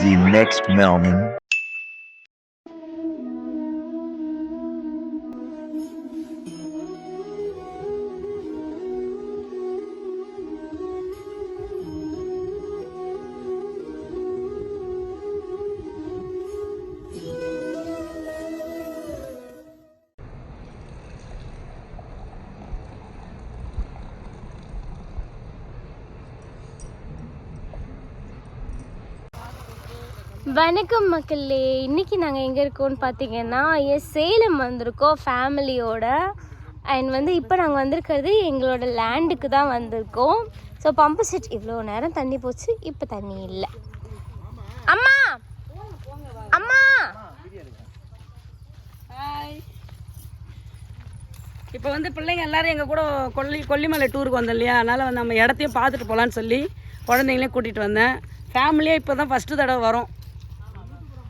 the next morning. வணக்கம் மக்களே, இன்றைக்கி நாங்கள் எங்கே இருக்கோம்னு பார்த்தீங்கன்னா சேலம் வந்திருக்கோம் ஃபேமிலியோட. அண்ட் இப்போ நாங்கள் வந்திருக்கிறது எங்களோட லேண்டுக்கு தான் வந்திருக்கோம். ஸோ பம்பு செட் இவ்வளோ நேரம் தண்ணி போச்சு, இப்போ தண்ணி இல்லை. அம்மா அம்மா இப்போ பிள்ளைங்க எல்லோரும் எங்கள் கூட கொல்லிமலை டூருக்கு வந்தோம் இல்லையா, அதனால் நம்ம இடத்தையும் பார்த்துட்டு போகலான்னு சொல்லி குழந்தைங்களையும் கூட்டிகிட்டு வந்தேன். ஃபேமிலியாக இப்போ தான் ஃபஸ்ட்டு தடவை வரோம்.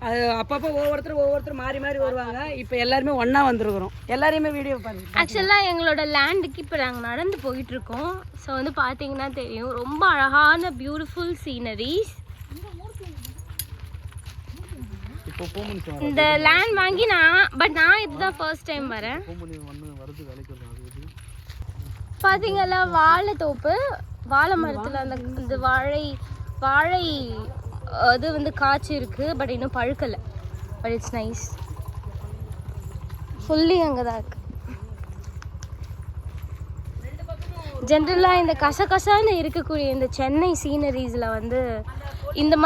அது அப்பப்போ ஒவ்வொருத்தர் மாறி மாறி வருவாங்க. இப்போ எல்லாருமே ஒன்றா வந்துருக்குறோம். எல்லாரையுமே வீடியோ பாருங்க. ஆக்சுவலாக எங்களோட லேண்டுக்கு இப்போ நாங்கள் நடந்து போயிட்டுருக்கோம். ஸோ பார்த்தீங்கன்னா தெரியும், ரொம்ப அழகான பியூட்டிஃபுல் சீனரிஸ். இந்த லேண்ட் வாங்கி நான் இதுதான் ஃபர்ஸ்ட் டைம் வரேன். பார்த்தீங்களா, வாழை தோப்பு, வாழை மரத்தில் அந்த வாழை அது காய்ச்சி இருக்கு. பட் இன்னும் பழுக்கலை. But it's nice. ஃபுல்லி அங்கே தான் இருக்கு. ஜென்ரலாக இந்த கசகசான்னு இருக்கக்கூடிய இந்த சென்னை சீனரிஸில் இந்த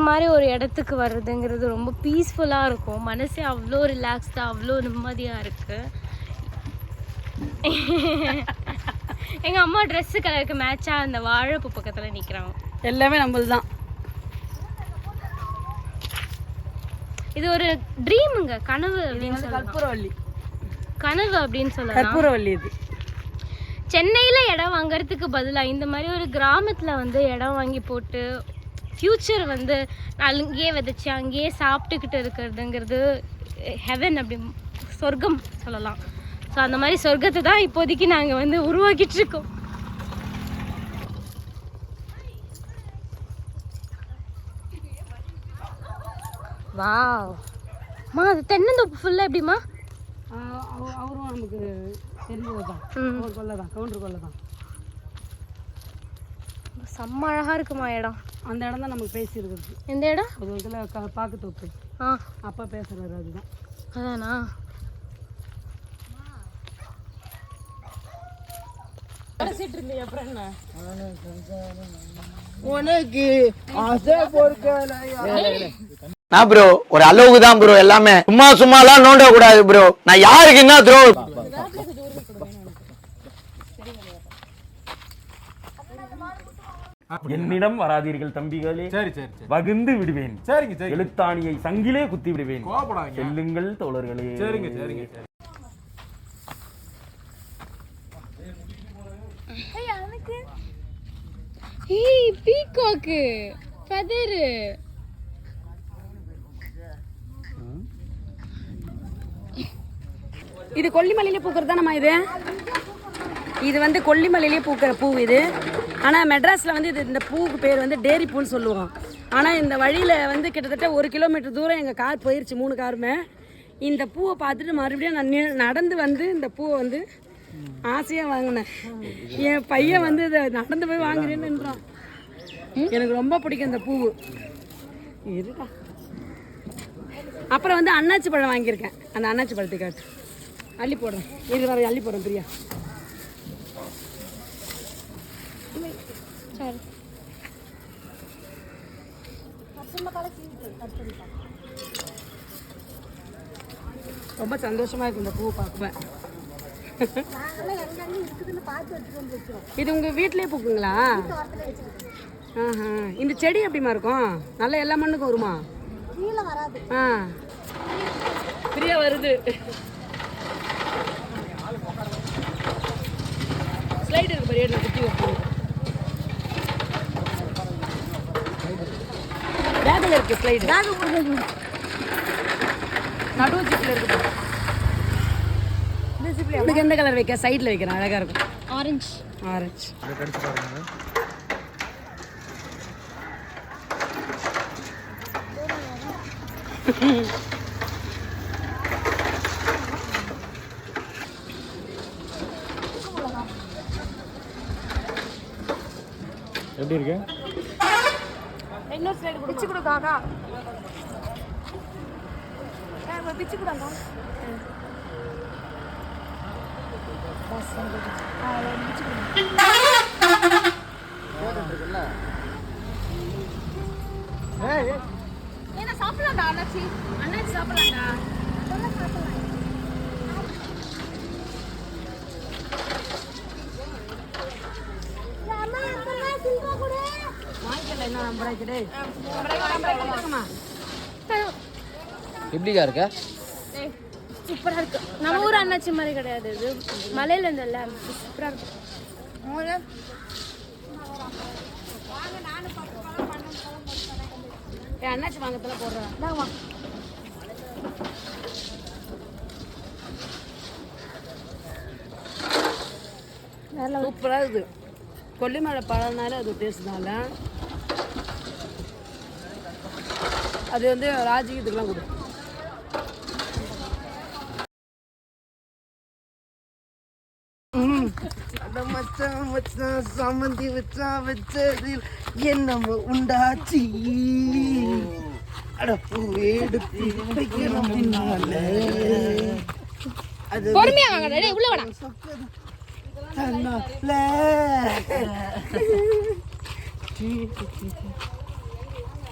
மாதிரி ஒரு இடத்துக்கு வர்றதுங்கிறது ரொம்ப பீஸ்ஃபுல்லாக இருக்கும். மனசே அவ்வளோ ரிலாக்ஸ்டாக, அவ்வளோ நிம்மதியாக இருக்குது. எங்கள் அம்மா ட்ரெஸ்ஸு கலருக்கு மேட்சாக அந்த வாழைப்பூ பக்கத்தில் நிற்கிறாங்க. எல்லாமே நம்மளது தான். இது ஒரு ட்ரீமுங்க, கனவு அப்படின்னு சொல்லலாம். கனவு அப்படின்னு சொல்லலாம். கற்பூரவல்லி. இது சென்னையில் இடம் வாங்கிறதுக்கு பதிலாக இந்த மாதிரி ஒரு கிராமத்தில் இடம் வாங்கி போட்டு ஃப்யூச்சர் அங்கேயே விதைச்சி அங்கேயே சாப்பிட்டுக்கிட்டு இருக்கிறதுங்கிறது ஹெவன், அப்படி சொர்க்கம் சொல்லலாம். ஸோ அந்த மாதிரி சொர்க்கத்தை தான் இப்போதைக்கு நாங்கள் உருவாக்கிட்டு இருக்கோம். வாவ் மா, அது தென்னந்தோப்பு ஃபுல்லாக எப்படிமா? அவரும் நமக்கு தெரிஞ்சது தான். கவுண்டர் கொல்லை தான். செம்ம அழகாக இருக்குமா இடம். அந்த இடம் தான் நமக்கு பேசியிருக்குது. எந்த இடம்? அது இதில் பாக்கு தோப்பு. அப்பா பேசுகிறாரு, அதுதான். அதானா? நான் ப்ரோ ஒரு அளவுக்கு தான் ப்ரோ, எல்லாமே சும்மாலாம் நோண்ட கூடாது ப்ரோ. நான் யாருக்கு என்ன த்ரோ. என்னிடம் வராதீர்கள் தம்பிகளே, வகுந்து விடுவேன். எழுத்தாணியை சங்கிலே குத்தி விடுவேன். செல்லுங்கள் தோழர்களே. ஏய், பீகாக்கு ஃபெதர். இது கொல்லிமலையிலே பூக்கிறது தானம்மா. இது கொல்லிமலையிலே பூக்கிற பூ இது. ஆனால் மெட்ராஸில் இந்த பூவுக்கு பேர் டேரி பூன்னு சொல்லுவோம். ஆனால் இந்த வழியில் கிட்டத்தட்ட 1 கிலோமீட்டர் தூரம் எங்கள் கார் போயிடுச்சு, 3 காருமே. இந்த பூவை பார்த்துட்டு மறுபடியும் நான் நடந்து இந்த பூவை ஆசையாக வாங்கினேன். என் பையன் இதை நடந்து போய் வாங்குறேன்னுன்றான். எனக்கு ரொம்ப பிடிக்கும் இந்த பூவு. இருக்கா. அப்புறம் அன்னாச்சி பழம் வாங்கியிருக்கேன். அந்த அன்னாச்சி பழத்தை காட்டு அள்ளி போடுறேன். இது வர அள்ளி போடுறேன் பிரியா. ரொம்ப சந்தோஷமா இருக்கு இந்த பூவை பார்க்குவேன். இது உங்க வீட்லயே பூக்குங்களா? இந்த செடி எப்படிமா இருக்கும்? நல்ல எல்லா மண்ணுக்கும் வருமா? பிரியா வருது. ஸ்லைடு இருக்கு பாரு, எடுத்து குத்தி வைப்போம். பேக்ல இருக்கு ஸ்லைடு. நடு ஜிப்ல இருக்கு. உனக்கு எந்த கலர் வைக்க? சைடில் வைக்கிறேன், அழகாக இருக்கும். ஆரஞ்சு. எப்படி இருக்கு? இன்னொரு ஸ்லைடு பிச்சு கொடுக்காக்கா பிச்சு கொடுங்க ஏன்னா சாப்பிடலாம்டா அண்ணாச்சி சாப்பிடலாம்டா எப்படிக்கா இருக்க? சூப்பரா இருக்கு. நம்ம ஊர் அண்ணாச்சி மாதிரி கிடையாது, இது மலையில இருந்தல்ல, சூப்பரா இருக்கு. அண்ணாச்சி வாங்கத்துல போடுறேன். சூப்பராக இருக்குது. கொல்லிமலை பழம்னால அது டேஸ்ட்னால அது வந்து ராஜகீயத்துக்குலாம் கொடுக்கும். சம்மந்தி வச்சதில் என்னமோ உண்டாச்சி அடப்பு எடுத்து வைக்கணும் பின்னால அது பொறுமையா வாங்க, டேய் உள்ள வாடா. தன்னால